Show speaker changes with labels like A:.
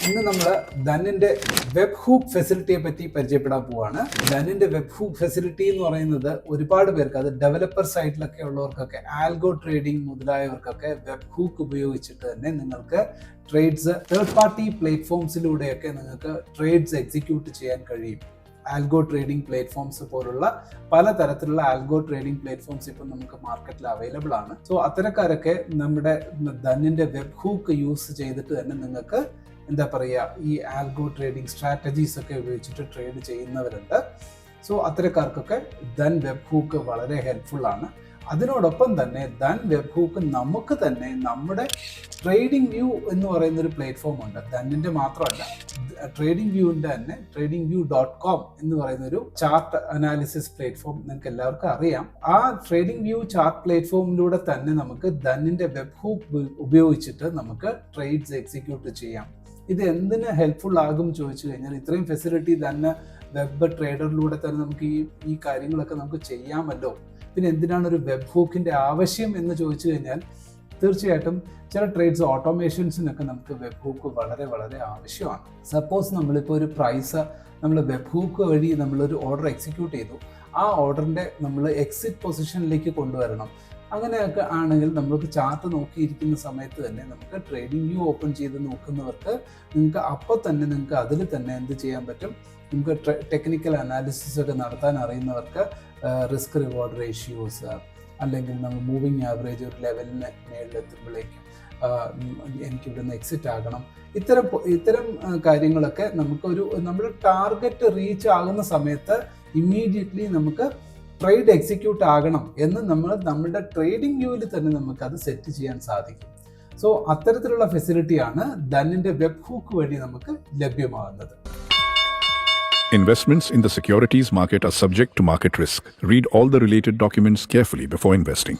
A: ഇന്ന് നമ്മൾ ധനിന്റെ web hook ഫെസിലിറ്റിയെ പറ്റി പരിചയപ്പെടാൻ പോവാണ്. ധനിന്റെ വെബ് ഹൂക്ക് ഫെസിലിറ്റി എന്ന് പറയുന്നത് ഒരുപാട് പേർക്ക്, അത് ഡെവലപ്പർ സൈറ്റിലൊക്കെ ഉള്ളവർക്കൊക്കെ, ആൽഗോ ട്രേഡിംഗ് മുതലായവർക്കൊക്കെ വെബ് ഹൂക്ക് ഉപയോഗിച്ചിട്ട് തന്നെ നിങ്ങൾക്ക് ട്രേഡ്സ് തേർഡ് പാർട്ടി പ്ലാറ്റ്ഫോംസിലൂടെയൊക്കെ നിങ്ങൾക്ക് ട്രേഡ്സ് എക്സിക്യൂട്ട് ചെയ്യാൻ കഴിയും. ആൽഗോ ട്രേഡിംഗ് പ്ലാറ്റ്ഫോംസ് പോലുള്ള പലതരത്തിലുള്ള ആൽഗോ ട്രേഡിംഗ് പ്ലാറ്റ്ഫോംസ് ഇപ്പം നമുക്ക് മാർക്കറ്റിൽ അവൈലബിൾ ആണ്. സോ അത്തരക്കാരൊക്കെ നമ്മുടെ ധനിന്റെ വെബ് ഹൂക്ക് യൂസ് ചെയ്തിട്ട് തന്നെ നിങ്ങൾക്ക് എന്താ പറയുക, ഈ ആൽഗോ ട്രേഡിംഗ് സ്ട്രാറ്റജീസ് ഒക്കെ ഉപയോഗിച്ചിട്ട് ട്രേഡ് ചെയ്യുന്നവരുണ്ട്. സോ അത്തരക്കാർക്കൊക്കെ ധൻ വെബ് ഹൂക്ക് വളരെ ഹെൽപ്ഫുൾ ആണ്. അതിനോടൊപ്പം തന്നെ ധൻ വെബ് ഹൂക്ക് നമുക്ക് തന്നെ നമ്മുടെ ട്രേഡിംഗ് വ്യൂ എന്ന് പറയുന്ന ഒരു പ്ലാറ്റ്ഫോം ഉണ്ട്. ധനിന്റെ മാത്രമല്ല, ട്രേഡിംഗ് വ്യൂവിന്റെ തന്നെ tradingview.com എന്ന് പറയുന്ന ഒരു ചാർട്ട് അനാലിസിസ് പ്ലാറ്റ്ഫോം നിങ്ങൾക്ക് എല്ലാവർക്കും അറിയാം. ആ ട്രേഡിംഗ് വ്യൂ ചാർട്ട് പ്ലാറ്റ്ഫോമിലൂടെ തന്നെ നമുക്ക് ധനിന്റെ വെബ് ഹൂക്ക് ഉപയോഗിച്ചിട്ട് നമുക്ക് ട്രേഡ്സ് എക്സിക്യൂട്ട് ചെയ്യാം. ഇത് എന്തിന് ഹെൽപ്ഫുൾ ആകും ചോദിച്ചു കഴിഞ്ഞാൽ, ഇത്രയും ഫെസിലിറ്റി തന്നെ വെബ് ട്രേഡറിലൂടെ തന്നെ നമുക്ക് ഈ കാര്യങ്ങളൊക്കെ നമുക്ക് ചെയ്യാമല്ലോ, പിന്നെ എന്തിനാണ് ഒരു വെബ് ഹൂക്കിന്റെ ആവശ്യം എന്ന് ചോദിച്ചു കഴിഞ്ഞാൽ, തീർച്ചയായിട്ടും ചില ട്രേഡ്സ് ഓട്ടോമേഷൻസിനൊക്കെ നമുക്ക് വെബ് ഹൂക്ക് വളരെ വളരെ ആവശ്യമാണ്. സപ്പോസ് നമ്മളിപ്പോൾ ഒരു പ്രൈസ് നമ്മൾ വെബ് ഹൂക്ക് വഴി നമ്മളൊരു ഓർഡർ എക്സിക്യൂട്ട് ചെയ്തു, ആ ഓർഡറിൻ്റെ നമ്മൾ എക്സിറ്റ് പൊസിഷനിലേക്ക് കൊണ്ടുവരണം. അങ്ങനെയൊക്കെ ആണെങ്കിൽ നമ്മൾക്ക് ചാർട്ട് നോക്കിയിരിക്കുന്ന സമയത്ത് തന്നെ നമുക്ക് ട്രേഡിംഗ് വ്യൂ ഓപ്പൺ ചെയ്ത് നോക്കുന്നവർക്ക് നിങ്ങൾക്ക് അപ്പോൾ തന്നെ നിങ്ങൾക്ക് അതിൽ തന്നെ എന്ത് ചെയ്യാൻ പറ്റും, നമുക്ക് ടെക്നിക്കൽ അനാലിസിസ് ഒക്കെ നടത്താൻ അറിയുന്നവർക്ക് റിസ്ക് റിവാർഡ് റേഷ്യോസ്, അല്ലെങ്കിൽ നമ്മൾ മൂവിങ് ആവറേജ് ഒരു ലെവലിന് മേളിലെത്തുമ്പോഴേക്കും എനിക്കിവിടുന്ന് എക്സിറ്റ് ആകണം, ഇത്തരം കാര്യങ്ങളൊക്കെ നമുക്കൊരു നമ്മുടെ ടാർഗറ്റ് റീച്ച് ആകുന്ന സമയത്ത് ഇമ്മീഡിയറ്റ്ലി നമുക്ക് ട്രേഡ് എക്സിക്യൂട്ട് ആകണം എന്ന് നമ്മുടെ ട്രേഡിംഗ് വ്യൂവിൽ തന്നെ നമുക്ക് അത് സെറ്റ് ചെയ്യാൻ സാധിക്കും. സോ അത്തരത്തിലുള്ള ഫെസിലിറ്റിയാണ് ധനിന്റെ വെബ് ഹൂക്ക് വഴി നമുക്ക് ലഭ്യമാകുന്നത്.
B: Investments in the securities market are subject to market risk. Read all the related documents carefully before investing.